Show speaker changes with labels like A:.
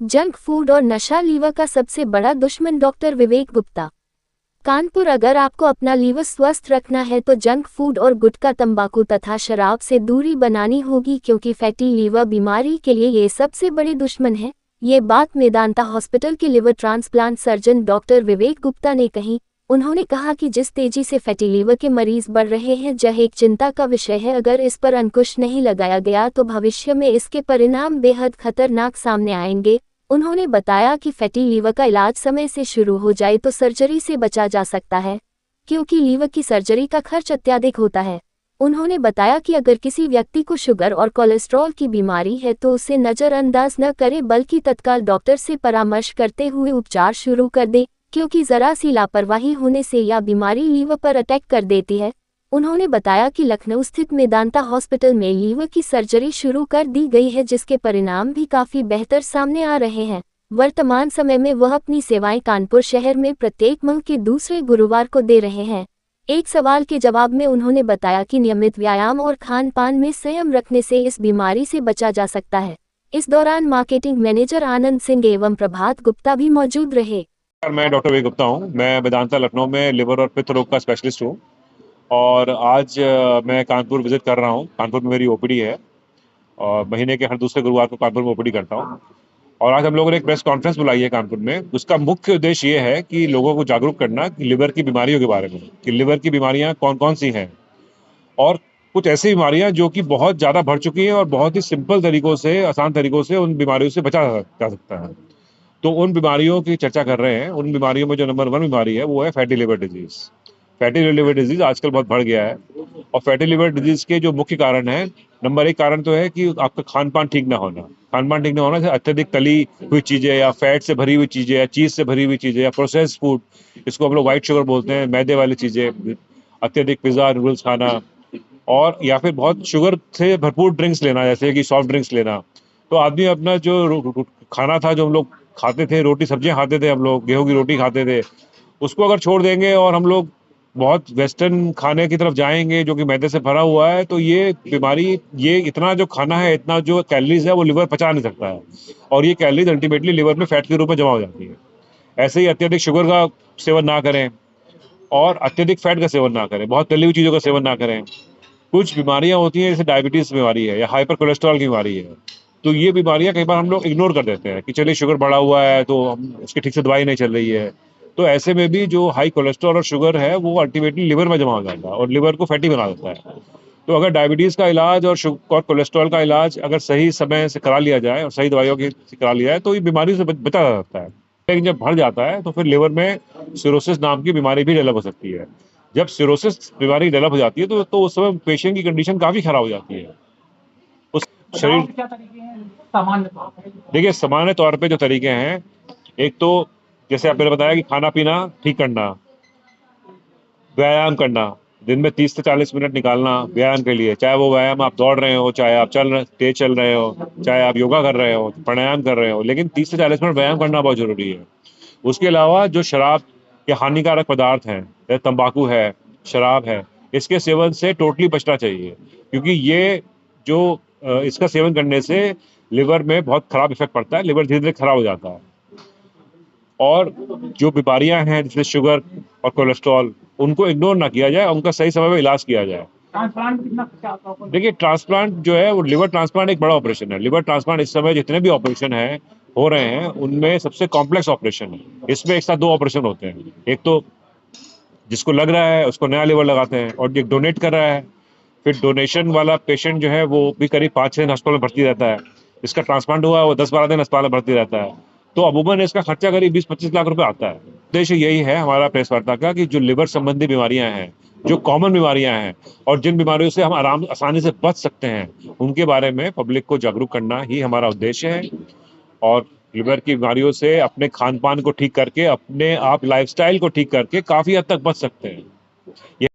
A: Junk food और नशा liver का सबसे बड़ा दुश्मन। डॉक्टर विवेक गुप्ता, कानपुर। अगर आपको अपना लीवर स्वस्थ रखना है तो जंक फूड और गुटखा, तंबाकू तथा शराब से दूरी बनानी होगी, क्योंकि फैटी लीवर बीमारी के लिए ये सबसे बड़े दुश्मन है। ये बात मेदांता हॉस्पिटल के लिवर ट्रांसप्लांट सर्जन डॉक्टर विवेक गुप्ता ने कही। उन्होंने कहा कि जिस तेजी से फैटी लीवर के मरीज बढ़ रहे हैं, यह एक चिंता का विषय है। अगर इस पर अंकुश नहीं लगाया गया तो भविष्य में इसके परिणाम बेहद खतरनाक सामने आएंगे। उन्होंने बताया कि फैटी लीवर का इलाज समय से शुरू हो जाए तो सर्जरी से बचा जा सकता है, क्योंकि लीवर की सर्जरी का खर्च अत्यधिक होता है। उन्होंने बताया कि अगर किसी व्यक्ति को शुगर और कोलेस्ट्रॉल की बीमारी है तो उसे नज़रअंदाज न करे, बल्कि तत्काल डॉक्टर से परामर्श करते हुए उपचार शुरू कर दे, क्योंकि जरा सी लापरवाही होने से यह बीमारी लीवर पर अटैक कर देती है। उन्होंने बताया कि लखनऊ स्थित मेदांता हॉस्पिटल में लीवर की सर्जरी शुरू कर दी गई है, जिसके परिणाम भी काफ़ी बेहतर सामने आ रहे हैं। वर्तमान समय में वह अपनी सेवाएं कानपुर शहर में प्रत्येक माह के दूसरे गुरुवार को दे रहे हैं। एक सवाल के जवाब में उन्होंने बताया कि नियमित व्यायाम और खान पान में संयम रखने से इस बीमारी से बचा जा सकता है। इस दौरान मार्केटिंग मैनेजर आनंद सिंह एवं प्रभात गुप्ता भी मौजूद रहे।
B: मैं डॉक्टर विवेक गुप्ता हूँ। मैं वेदांता लखनऊ में लिवर और पित्त रोग का स्पेशलिस्ट हूँ और आज मैं कानपुर विजिट कर रहा हूँ। कानपुर में मेरी ओपीडी है और महीने के हर दूसरे गुरुवार को कानपुर में ओपीडी करता हूँ। और आज हम लोगों ने एक प्रेस कॉन्फ्रेंस बुलाई है कानपुर में। उसका मुख्य उद्देश्य ये है कि लोगों को जागरूक करना कि लिवर की बीमारियों के बारे में, कि लिवर की बीमारियाँ कौन कौन सी हैं और कुछ ऐसी बीमारियाँ जो कि बहुत ज़्यादा बढ़ चुकी हैं और बहुत ही सिंपल तरीक़ों से, आसान तरीक़ों से उन बीमारियों से बचा जा सकता है। तो उन बीमारियों की चर्चा कर रहे हैं। उन बीमारियों में जो नंबर 1 बीमारी है वो है fatty liver disease. Fatty liver disease आजकल बहुत बढ़ गया है और फैटी लिवर डिजीज़ के जो मुख्य कारण हैं, नंबर 1 कारण तो है कि आपका खान-पान ठीक ना होना। खान-पान ठीक ना होना, जैसे अत्यधिक तली हुई चीज़ें या फैट से भरी हुई चीज़ें या चीज़ से भरी हुई चीज़ें या प्रोसेस्ड फूड, इसको हम लोग व्हाइट शुगर बोलते हैं, मैदे वाली चीज़ें, अत्यधिक पिज़्ज़ा, नूडल्स खाना और या फिर बहुत शुगर से भरपूर ड्रिंक्स लेना, जैसे कि सॉफ्ट ड्रिंक्स लेना। तो आदमी अपना जो खाना था, जो हम लोग खाते थे, रोटी सब्जियां खाते थे, हम लोग गेहूं की रोटी खाते थे, उसको अगर छोड़ देंगे और हम लोग बहुत वेस्टर्न खाने की तरफ जाएंगे जो कि मैदे से भरा हुआ है, तो ये बीमारी, ये इतना जो खाना है, इतना जो कैलोरीज है वो लिवर पचा नहीं सकता है और ये कैलोरीज अल्टीमेटली लिवर में फैट के रूप में जमा हो जाती है। ऐसे ही अत्यधिक शुगर का सेवन ना करें और अत्यधिक फैट का सेवन ना करें, बहुत तली हुई चीज़ों का सेवन ना करें। कुछ बीमारियां होती हैं जैसे डायबिटीज़ बीमारी है या हाइपर कोलेस्ट्रॉल की बीमारी है, तो ये बीमारियां कई बार हम लोग इग्नोर कर देते हैं कि चलिए शुगर बढ़ा हुआ है तो हम उसकी ठीक से दवाई नहीं चल रही है। तो ऐसे में भी जो हाई कोलेस्ट्रॉल और शुगर है वो अल्टीमेटली लिवर में जमा हो जाता है और लिवर को फैटी बना देता है। तो अगर डायबिटीज़ का इलाज और कोलेस्ट्रॉल का इलाज अगर सही समय से करा लिया जाए और सही दवाइयों की से करा लिया जाए तो ये बीमारी से बचा जा सकता है। लेकिन जब बढ़ जाता है तो फिर लिवर में सिरोसिस नाम की बीमारी भी डेवलप हो सकती है। जब सिरोसिस बीमारी डेवलप हो जाती है तो उस समय पेशेंट की कंडीशन काफ़ी खराब हो जाती है। उस शरीर
C: क्या तरीके हैं सामान्य तौर पे?
B: देखिए, सामान्य तौर पे जो तरीके हैं, एक तो जैसे आपने बताया कि खाना-पीना ठीक करना, व्यायाम करना, दिन में 30 से 40 मिनट निकालना व्यायाम के लिए, चाहे वो व्यायाम आप दौड़ रहे हो, चाहे आप तेज़ चल रहे हो, चाहे आप योगा कर रहे हो, प्राणायाम कर रहे हो, लेकिन 30 से 40 मिनट व्यायाम करना बहुत ज़रूरी है। उसके अलावा जो शराब के हानिकारक पदार्थ हैं, जैसे तंबाकू है, शराब है, इसके सेवन से टोटली बचना चाहिए, क्योंकि ये जो इसका सेवन करने से लिवर में बहुत खराब इफ़ेक्ट पड़ता है, लिवर धीरे-धीरे खराब हो जाता है। और जो बीमारियां हैं जैसे शुगर और कोलेस्ट्रॉल, उनको इग्नोर ना किया जाए, उनका सही समय पे इलाज किया जाए।
C: ट्रांसप्लांट कितना खर्चा आता होगा?
B: देखिए, ट्रांसप्लांट जो है वो लिवर ट्रांसप्लांट एक बड़ा ऑपरेशन है। लिवर ट्रांसप्लांट इस समय जितने भी ऑपरेशन हैं हो रहे हैं, उनमें सबसे कॉम्प्लेक्स ऑपरेशन है। इसमें एक साथ 2 ऑपरेशन होते हैं। एक तो जिसको लग रहा है उसको नया लिवर लगाते हैं और जो डोनेट कर रहा है, फिर डोनेशन वाला पेशेंट जो है वो भी करीब 5-6 दिन अस्पताल में भर्ती रहता है। इसका ट्रांसप्लांट हुआ है वो 10-12 दिन अस्पताल में भर्ती रहता है। तो अमूमन इसका खर्चा करीब 20-25 लाख रुपए आता है। उद्देश्य यही है हमारा प्रेस वार्ता का कि जो लिवर संबंधी बीमारियां हैं, जो कॉमन बीमारियां हैं और जिन बीमारियों से हम आसानी से बच सकते हैं, उनके बारे में पब्लिक को जागरूक करना ही हमारा उद्देश्य है। और लिवर की बीमारियों से अपने खान पान को ठीक करके, अपने आप लाइफस्टाइल को ठीक करके काफ़ी हद तक बच सकते हैं।